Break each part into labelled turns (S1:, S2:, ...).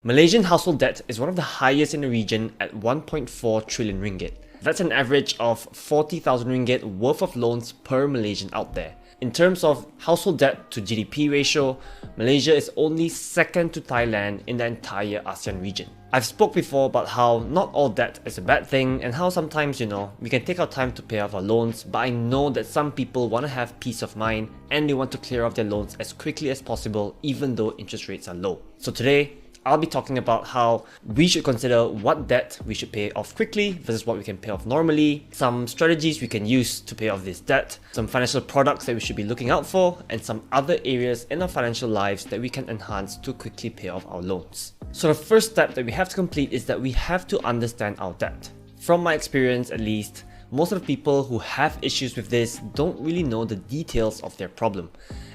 S1: Malaysian household debt is one of the highest in the region at 1.4 trillion ringgit. That's an average of 40,000 ringgit worth of loans per Malaysian out there. In terms of household debt to GDP ratio, Malaysia is only second to Thailand in the entire ASEAN region. I've spoke before about how not all debt is a bad thing and how sometimes, we can take our time to pay off our loans, but I know that some people want to have peace of mind and they want to clear off their loans as quickly as possible even though interest rates are low. So today, I'll be talking about how we should consider what debt we should pay off quickly versus what we can pay off normally, some strategies we can use to pay off this debt, some financial products that we should be looking out for, and some other areas in our financial lives that we can enhance to quickly pay off our loans. So the first step that we have to complete is that we have to understand our debt. From my experience at least, most of the people who have issues with this don't really know the details of their problem.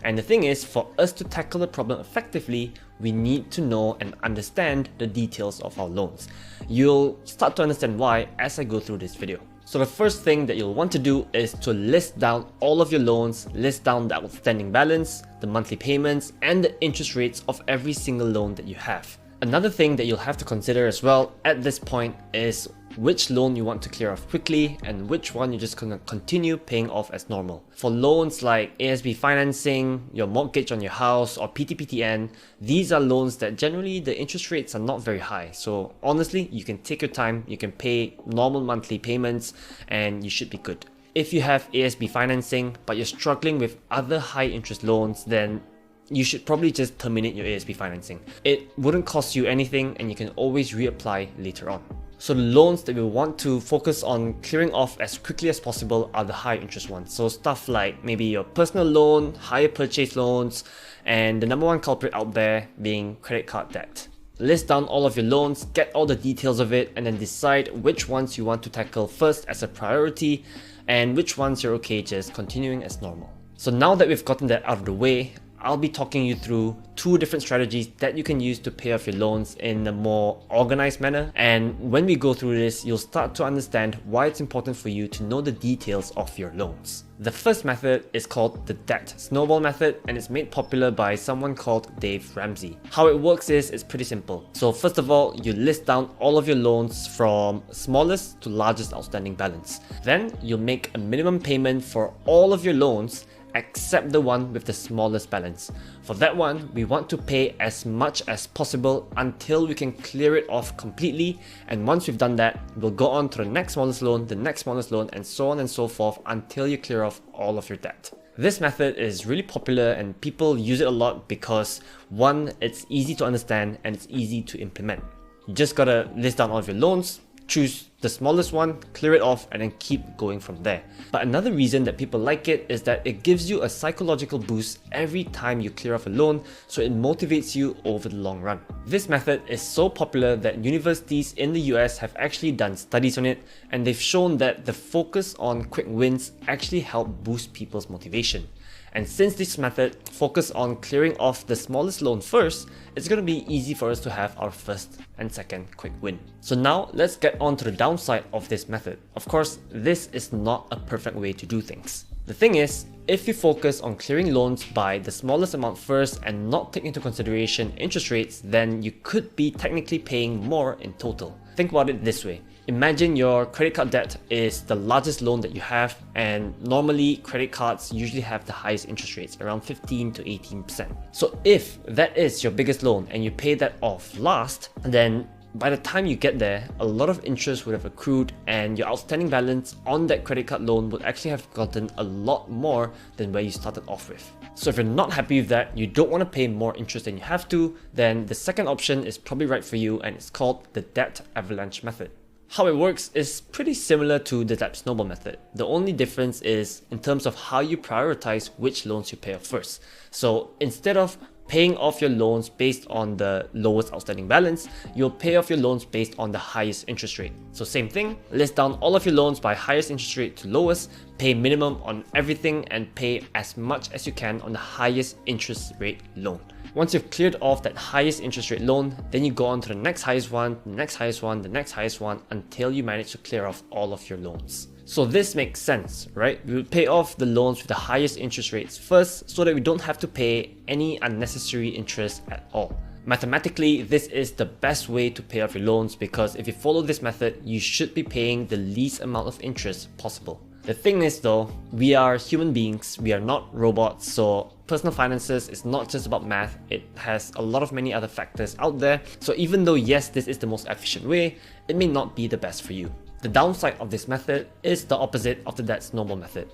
S1: And the thing is, for us to tackle the problem effectively, we need to know and understand the details of our loans. You'll start to understand why as I go through this video. So the first thing that you'll want to do is to list down all of your loans, list down the outstanding balance, the monthly payments, and the interest rates of every single loan that you have. Another thing that you'll have to consider as well at this point is which loan you want to clear off quickly and which one you're just going to continue paying off as normal. For loans like ASB financing, your mortgage on your house, or PTPTN, these are loans that generally the interest rates are not very high. So honestly, you can take your time, you can pay normal monthly payments and you should be good. If you have ASB financing but you're struggling with other high interest loans, then you should probably just terminate your ASB financing. It wouldn't cost you anything and you can always reapply later on. So the loans that we want to focus on clearing off as quickly as possible are the high interest ones. So stuff like maybe your personal loan, hire purchase loans, and the number one culprit out there being credit card debt. List down all of your loans, get all the details of it, and then decide which ones you want to tackle first as a priority and which ones you're okay just continuing as normal. So now that we've gotten that out of the way, I'll be talking you through two different strategies that you can use to pay off your loans in a more organized manner. And when we go through this, you'll start to understand why it's important for you to know the details of your loans. The first method is called the debt snowball method, and it's made popular by someone called Dave Ramsey. How it works is it's pretty simple. So first of all, you list down all of your loans from smallest to largest outstanding balance. Then you'll make a minimum payment for all of your loans except the one with the smallest balance. For that one, we want to pay as much as possible until we can clear it off completely, and once we've done that, we'll go on to the next smallest loan, the next smallest loan, and so on and so forth until you clear off all of your debt. This method is really popular and people use it a lot because one, it's easy to understand and it's easy to implement. You just gotta list down all of your loans, choose the smallest one, clear it off, and then keep going from there. But another reason that people like it is that it gives you a psychological boost every time you clear off a loan, so it motivates you over the long run. This method is so popular that universities in the US have actually done studies on it, and they've shown that the focus on quick wins actually help boost people's motivation. And since this method focuses on clearing off the smallest loan first, it's going to be easy for us to have our first and second quick win. So now let's get on to the downside of this method. Of course, this is not a perfect way to do things. The thing is, if you focus on clearing loans by the smallest amount first and not take into consideration interest rates, then you could be technically paying more in total. Think about it this way. Imagine your credit card debt is the largest loan that you have, and normally credit cards usually have the highest interest rates, around 15 to 18%. So if that is your biggest loan and you pay that off last, then by the time you get there, a lot of interest would have accrued and your outstanding balance on that credit card loan would actually have gotten a lot more than where you started off with. So if you're not happy with that, you don't want to pay more interest than you have to, then the second option is probably right for you, and it's called the debt avalanche method. How it works is pretty similar to the debt snowball method. The only difference is in terms of how you prioritize which loans you pay off first. So instead of paying off your loans based on the lowest outstanding balance, you'll pay off your loans based on the highest interest rate. So same thing, list down all of your loans by highest interest rate to lowest, pay minimum on everything, and pay as much as you can on the highest interest rate loan. Once you've cleared off that highest interest rate loan, then you go on to the next highest one, the next highest one, the next highest one, until you manage to clear off all of your loans. So this makes sense, right? We would pay off the loans with the highest interest rates first so that we don't have to pay any unnecessary interest at all. Mathematically, this is the best way to pay off your loans because if you follow this method, you should be paying the least amount of interest possible. The thing is though, we are human beings, we are not robots, so personal finances is not just about math, it has a lot of many other factors out there. So even though yes, this is the most efficient way, it may not be the best for you. The downside of this method is the opposite of the debt snowball method.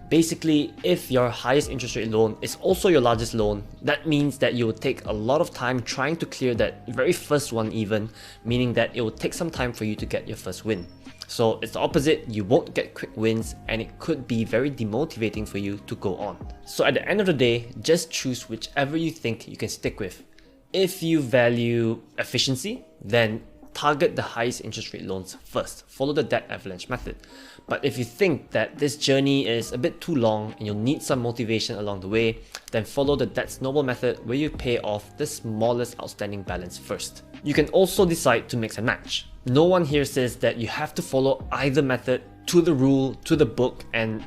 S1: Basically, if your highest interest rate loan is also your largest loan, that means that you will take a lot of time trying to clear that very first one even, meaning that it will take some time for you to get your first win. So it's the opposite, you won't get quick wins and it could be very demotivating for you to go on. So at the end of the day, just choose whichever you think you can stick with. If you value efficiency, then target the highest interest rate loans first, follow the debt avalanche method. But if you think that this journey is a bit too long and you'll need some motivation along the way, then follow the debt snowball method where you pay off the smallest outstanding balance first. You can also decide to mix and match. No one here says that you have to follow either method to the rule, to the book, and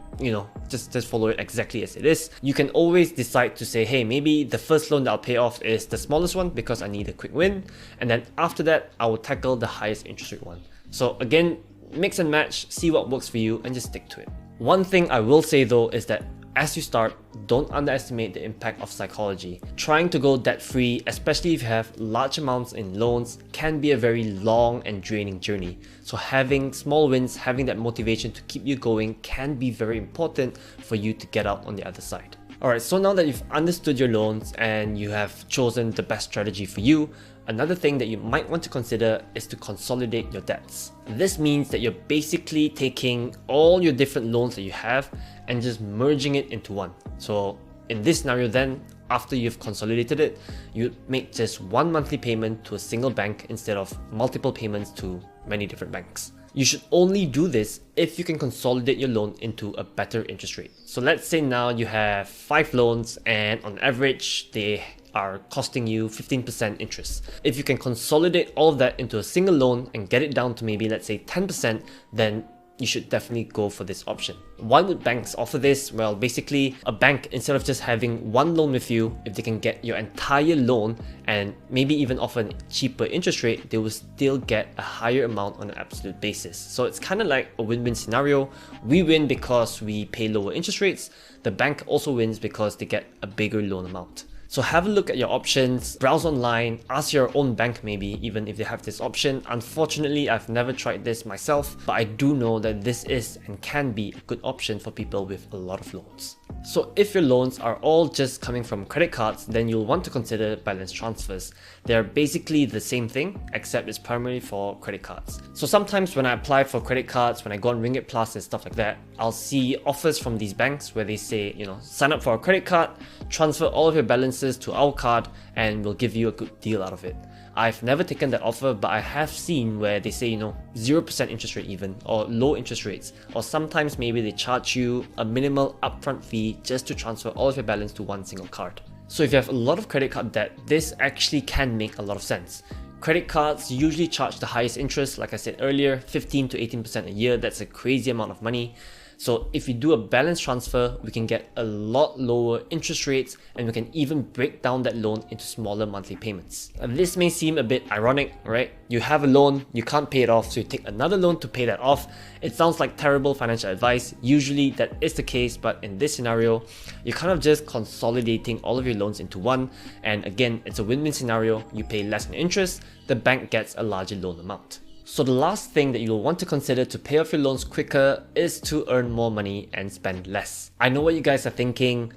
S1: just follow it exactly as it is. You can always decide to say, hey, maybe the first loan that I'll pay off is the smallest one because I need a quick win, and then after that I will tackle the highest interest rate one. So again, mix and match, see what works for you and just stick to it. One thing I will say though is that as you start, don't underestimate the impact of psychology. Trying to go debt-free, especially if you have large amounts in loans, can be a very long and draining journey. So having small wins, having that motivation to keep you going can be very important for you to get out on the other side. Alright, so now that you've understood your loans and you have chosen the best strategy for you, another thing that you might want to consider is to consolidate your debts. This means that you're basically taking all your different loans that you have and just merging it into one. So in this scenario then, after you've consolidated it, you make just one monthly payment to a single bank instead of multiple payments to many different banks. You should only do this if you can consolidate your loan into a better interest rate. So let's say now you have 5 loans and on average they are costing you 15% interest. If you can consolidate all of that into a single loan and get it down to maybe let's say 10%, then you should definitely go for this option. Why would banks offer this? Well, basically a bank, instead of just having one loan with you, if they can get your entire loan and maybe even offer a cheaper interest rate, they will still get a higher amount on an absolute basis. So it's kind of like a win-win scenario. We win because we pay lower interest rates. The bank also wins because they get a bigger loan amount. So have a look at your options, browse online, ask your own bank maybe, even if they have this option. Unfortunately, I've never tried this myself, but I do know that this is and can be a good option for people with a lot of loans. So if your loans are all just coming from credit cards, then you'll want to consider balance transfers. They're basically the same thing, except it's primarily for credit cards. So sometimes when I apply for credit cards, when I go on Ringgit Plus and stuff like that, I'll see offers from these banks where they say, sign up for a credit card, transfer all of your balances to our card, and we'll give you a good deal out of it. I've never taken that offer, but I have seen where they say, 0% interest rate even, or low interest rates, or sometimes maybe they charge you a minimal upfront fee just to transfer all of your balance to one single card. So if you have a lot of credit card debt, this actually can make a lot of sense. Credit cards usually charge the highest interest, like I said earlier, 15 to 18% a year. That's a crazy amount of money. So if we do a balance transfer, we can get a lot lower interest rates and we can even break down that loan into smaller monthly payments. And this may seem a bit ironic, right? You have a loan, you can't pay it off, so you take another loan to pay that off. It sounds like terrible financial advice. Usually that is the case, but in this scenario, you're kind of just consolidating all of your loans into one. And again, it's a win-win scenario. You pay less in interest, the bank gets a larger loan amount. So the last thing that you'll want to consider to pay off your loans quicker is to earn more money and spend less. I know what you guys are thinking.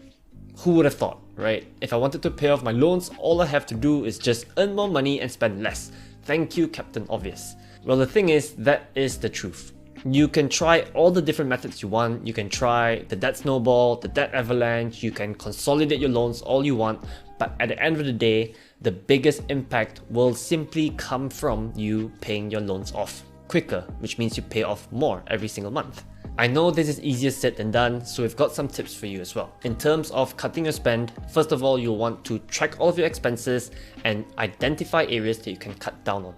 S1: Who would have thought, right? If I wanted to pay off my loans, all I have to do is just earn more money and spend less. Thank you, Captain Obvious. Well, the thing is, that is the truth. You can try all the different methods you want. You can try the debt snowball, the debt avalanche, you can consolidate your loans all you want, but at the end of the day, the biggest impact will simply come from you paying your loans off quicker, which means you pay off more every single month. I know this is easier said than done, so we've got some tips for you as well. In terms of cutting your spend, first of all, you'll want to track all of your expenses and identify areas that you can cut down on.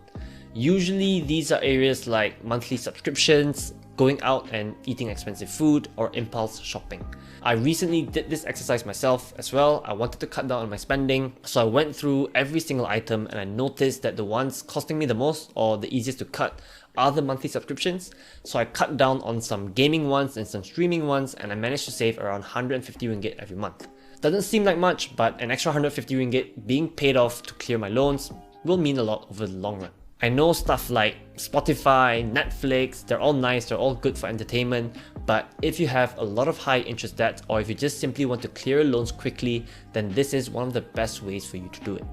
S1: Usually these are areas like monthly subscriptions, going out and eating expensive food or impulse shopping. I recently did this exercise myself as well. I wanted to cut down on my spending, so I went through every single item and I noticed that the ones costing me the most or the easiest to cut are the monthly subscriptions. So I cut down on some gaming ones and some streaming ones, and I managed to save around 150 ringgit every month. Doesn't seem like much, but an extra 150 ringgit being paid off to clear my loans will mean a lot over the long run. I know stuff like Spotify, Netflix, they're all nice, they're all good for entertainment, but if you have a lot of high interest debt or if you just simply want to clear your loans quickly, then this is one of the best ways for you to do it.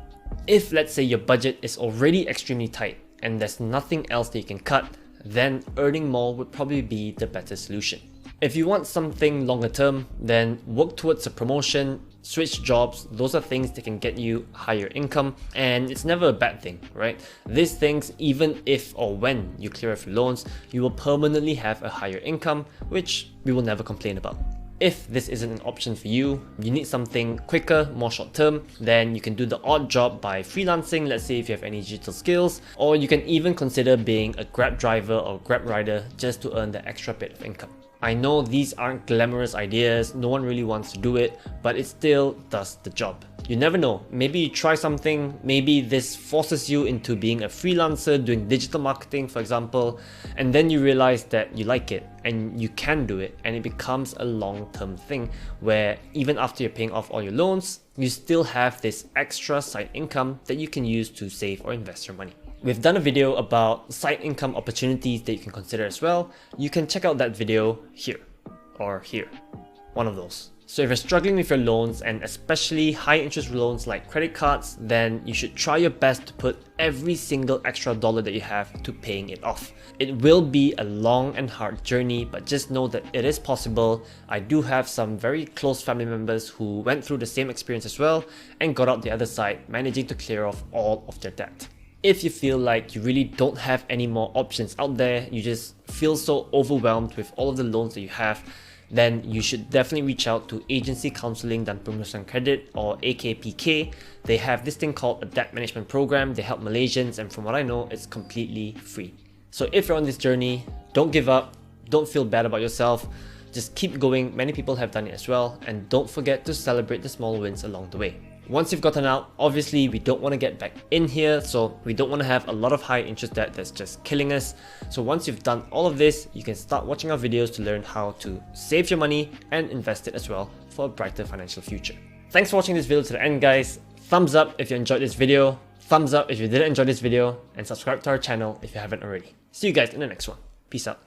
S1: If let's say your budget is already extremely tight and there's nothing else that you can cut, then earning more would probably be the better solution. If you want something longer term, then work towards a promotion, switch jobs. Those are things that can get you higher income, and it's never a bad thing, right? These things, even if or when you clear off your loans, you will permanently have a higher income, which we will never complain about. If this isn't an option for you, you need something quicker, more short term, then you can do the odd job by freelancing, let's say if you have any digital skills, or you can even consider being a Grab driver or Grab rider just to earn the extra bit of income. I know these aren't glamorous ideas, no one really wants to do it, but it still does the job. You never know, maybe you try something, maybe this forces you into being a freelancer doing digital marketing, for example, and then you realize that you like it and you can do it, and it becomes a long-term thing where even after you're paying off all your loans, you still have this extra side income that you can use to save or invest your money. We've done a video about side income opportunities that you can consider as well. You can check out that video here or here, one of those. So if you're struggling with your loans, and especially high interest loans like credit cards, then you should try your best to put every single extra dollar that you have to paying it off. It will be a long and hard journey, but just know that it is possible. I do have some very close family members who went through the same experience as well and got out the other side, managing to clear off all of their debt. If you feel like you really don't have any more options out there, you just feel so overwhelmed with all of the loans that you have, then you should definitely reach out to Agency Counseling dan Pemenurusan Kredit, or AKPK. They have this thing called a debt management program. They help Malaysians, and from what I know, it's completely free. So if you're on this journey, don't give up, don't feel bad about yourself, just keep going. Many people have done it as well, and don't forget to celebrate the small wins along the way. Once you've gotten out, obviously we don't want to get back in here, so we don't want to have a lot of high interest debt that's just killing us. So once you've done all of this, you can start watching our videos to learn how to save your money and invest it as well for a brighter financial future. Thanks for watching this video to the end, guys. Thumbs up if you enjoyed this video, thumbs up if you didn't enjoy this video, and subscribe to our channel if you haven't already. See you guys in the next one. Peace out.